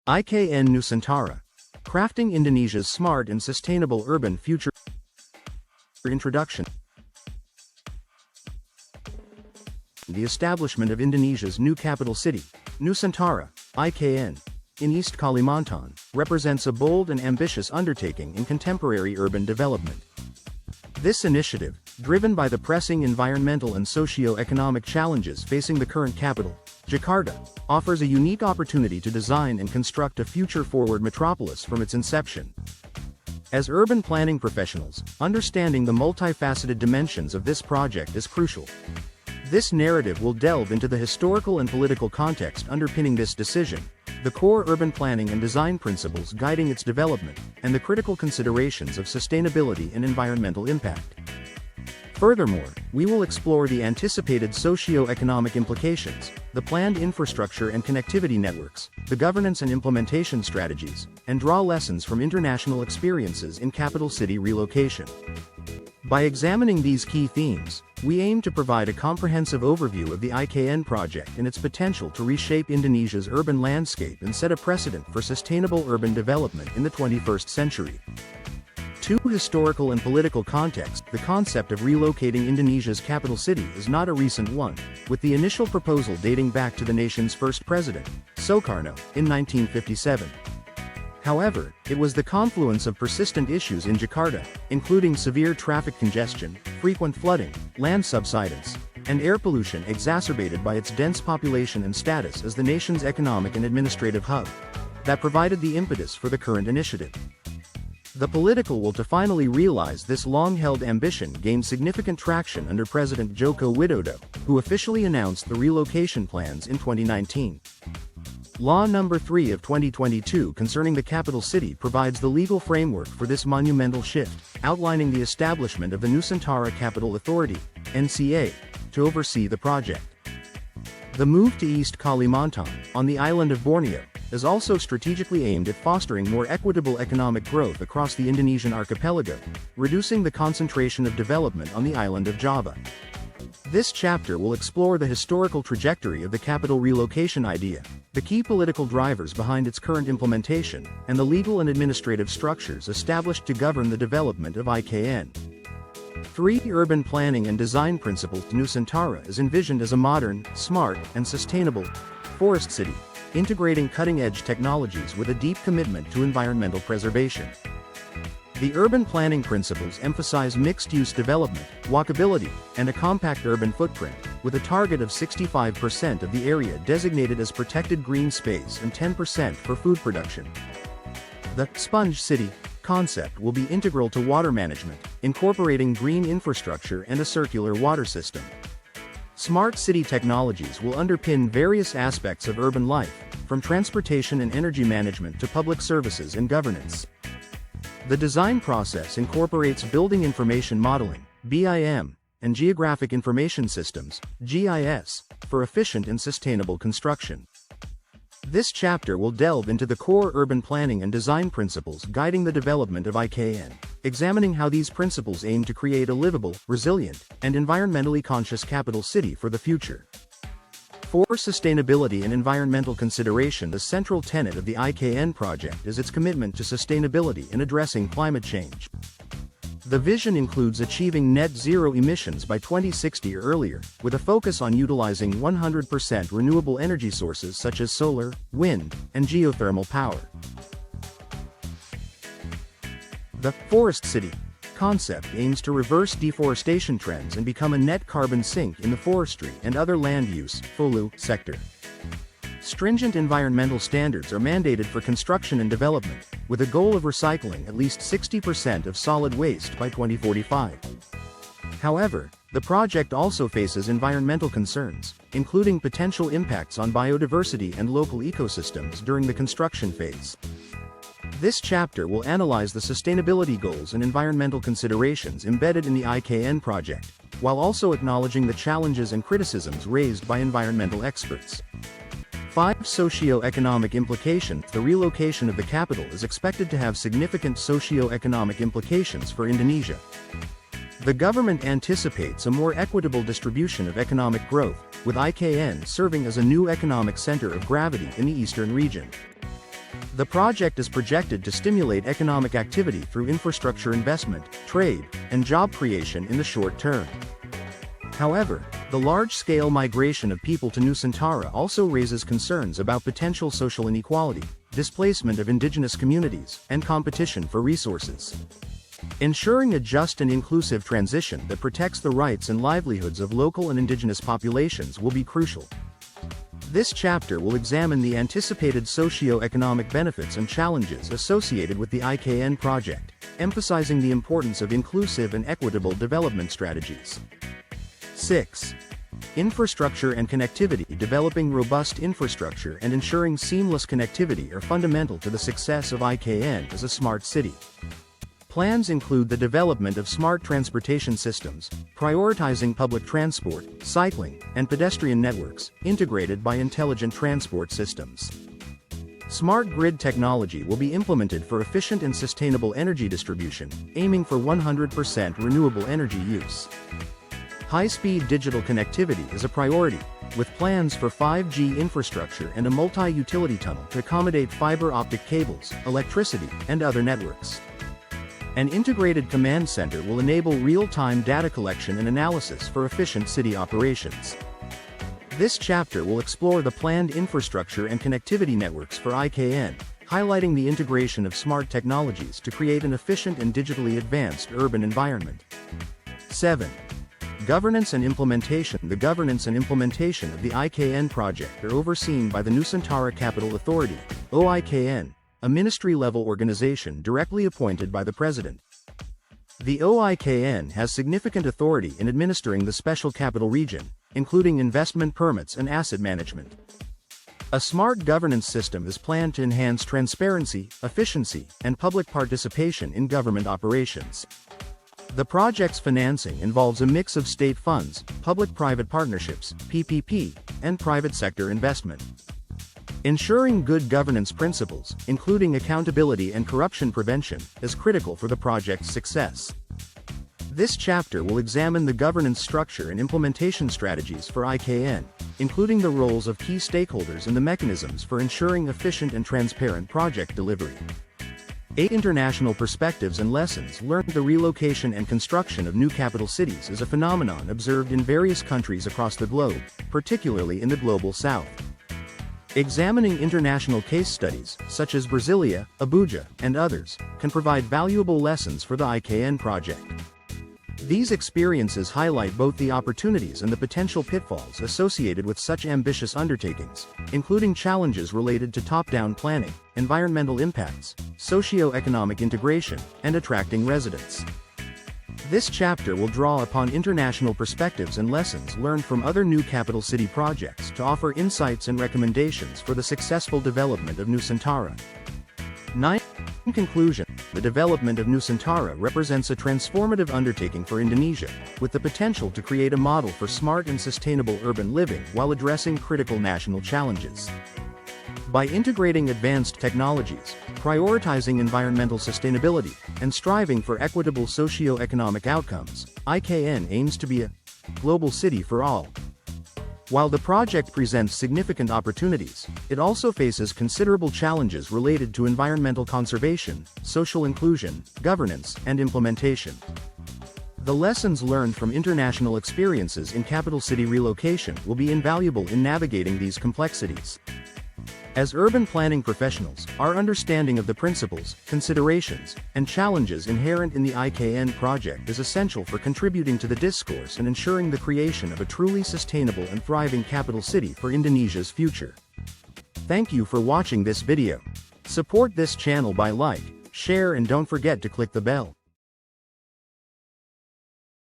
IKN Nusantara. Crafting Indonesia's smart and sustainable urban future. Introduction. The establishment of Indonesia's new capital city, Nusantara, IKN, in East Kalimantan, represents a bold and ambitious undertaking in contemporary urban development. This initiative, driven by the pressing environmental and socio-economic challenges facing the current capital, Jakarta, offers a unique opportunity to design and construct a future-forward metropolis from its inception. As urban planning professionals, understanding the multifaceted dimensions of this project is crucial. This narrative will delve into the historical and political context underpinning this decision, the core urban planning and design principles guiding its development, and the critical considerations of sustainability and environmental impact. Furthermore, we will explore the anticipated socio-economic implications, the planned infrastructure and connectivity networks, the governance and implementation strategies, and draw lessons from international experiences in capital city relocation. By examining these key themes, we aim to provide a comprehensive overview of the IKN project and its potential to reshape Indonesia's urban landscape and set a precedent for sustainable urban development in the 21st century. To historical and political context, the concept of relocating Indonesia's capital city is not a recent one, with the initial proposal dating back to the nation's first president, Soekarno, in 1957. However, it was the confluence of persistent issues in Jakarta, including severe traffic congestion, frequent flooding, land subsidence, and air pollution exacerbated by its dense population and status as the nation's economic and administrative hub, that provided the impetus for the current initiative. The political will to finally realize this long-held ambition gained significant traction under President Joko Widodo, who officially announced the relocation plans in 2019. Law No. 3 of 2022 concerning the capital city provides the legal framework for this monumental shift, outlining the establishment of the Nusantara Capital Authority, NCA, to oversee the project. The move to East Kalimantan, on the island of Borneo, is also strategically aimed at fostering more equitable economic growth across the Indonesian archipelago, reducing the concentration of development on the island of Java. This chapter will explore the historical trajectory of the capital relocation idea, the key political drivers behind its current implementation, and the legal and administrative structures established to govern the development of IKN. 3 urban planning and design principles. Nusantara is envisioned as a modern, smart, and sustainable forest city, integrating cutting-edge technologies with a deep commitment to environmental preservation. The urban planning principles emphasize mixed-use development, walkability, and a compact urban footprint, with a target of 65% of the area designated as protected green space and 10% for food production. The sponge city concept will be integral to water management, incorporating green infrastructure and a circular water system. Smart city technologies will underpin various aspects of urban life, from transportation and energy management to public services and governance. The design process incorporates building information modeling, BIM, and geographic information systems, GIS, for efficient and sustainable construction. This chapter will delve into the core urban planning and design principles guiding the development of IKN, examining how these principles aim to create a livable, resilient, and environmentally conscious capital city for the future. For sustainability and environmental consideration, the central tenet of the IKN project is its commitment to sustainability in addressing climate change. The vision includes achieving net zero emissions by 2060 or earlier, with a focus on utilizing 100% renewable energy sources such as solar, wind, and geothermal power. The forest city concept aims to reverse deforestation trends and become a net carbon sink in the forestry and other land use sector. Stringent environmental standards are mandated for construction and development, with a goal of recycling at least 60% of solid waste by 2045. However, the project also faces environmental concerns, including potential impacts on biodiversity and local ecosystems during the construction phase. This chapter will analyze the sustainability goals and environmental considerations embedded in the IKN project, while also acknowledging the challenges and criticisms raised by environmental experts. 5 socio-economic implications. The relocation of the capital is expected to have significant socio-economic implications for Indonesia. The government anticipates a more equitable distribution of economic growth, with IKN serving as a new economic center of gravity in the eastern region. The project is projected to stimulate economic activity through infrastructure investment, trade, and job creation in the short term. However, the large-scale migration of people to Nusantara also raises concerns about potential social inequality, displacement of indigenous communities, and competition for resources. Ensuring a just and inclusive transition that protects the rights and livelihoods of local and indigenous populations will be crucial. This chapter will examine the anticipated socio-economic benefits and challenges associated with the IKN project, emphasizing the importance of inclusive and equitable development strategies. 6. Infrastructure and connectivity. Developing robust infrastructure and ensuring seamless connectivity are fundamental to the success of IKN as a smart city. Plans include the development of smart transportation systems, prioritizing public transport, cycling, and pedestrian networks, integrated by intelligent transport systems. Smart grid technology will be implemented for efficient and sustainable energy distribution, aiming for 100% renewable energy use. High-speed digital connectivity is a priority, with plans for 5G infrastructure and a multi-utility tunnel to accommodate fiber optic cables, electricity, and other networks. An integrated command center will enable real-time data collection and analysis for efficient city operations. This chapter will explore the planned infrastructure and connectivity networks for IKN, highlighting the integration of smart technologies to create an efficient and digitally advanced urban environment. 7. Governance and implementation. The governance and implementation of the IKN project are overseen by the Nusantara Capital Authority, OIKN, a ministry-level organization directly appointed by the President. The OIKN has significant authority in administering the Special Capital Region, including investment permits and asset management. A smart governance system is planned to enhance transparency, efficiency, and public participation in government operations. The project's financing involves a mix of state funds, public-private partnerships, PPP, and private sector investment. Ensuring good governance principles, including accountability and corruption prevention, is critical for the project's success. This chapter will examine the governance structure and implementation strategies for IKN, including the roles of key stakeholders and the mechanisms for ensuring efficient and transparent project delivery. 8. International perspectives and lessons learned. The relocation and construction of new capital cities is a phenomenon observed in various countries across the globe, particularly in the Global South. Examining international case studies, such as Brasilia, Abuja, and others, can provide valuable lessons for the IKN project. These experiences highlight both the opportunities and the potential pitfalls associated with such ambitious undertakings, including challenges related to top-down planning, environmental impacts, socio-economic integration, and attracting residents. This chapter will draw upon international perspectives and lessons learned from other new capital city projects to offer insights and recommendations for the successful development of Nusantara. 9. In conclusion, the development of Nusantara represents a transformative undertaking for Indonesia, with the potential to create a model for smart and sustainable urban living while addressing critical national challenges. By integrating advanced technologies, prioritizing environmental sustainability, and striving for equitable socio-economic outcomes, IKN aims to be a global city for all. While the project presents significant opportunities, it also faces considerable challenges related to environmental conservation, social inclusion, governance, and implementation. The lessons learned from international experiences in capital city relocation will be invaluable in navigating these complexities. As urban planning professionals, our understanding of the principles, considerations, and challenges inherent in the IKN project is essential for contributing to the discourse and ensuring the creation of a truly sustainable and thriving capital city for Indonesia's future. Thank you for watching this video. Support this channel by like, share, and don't forget to click the bell.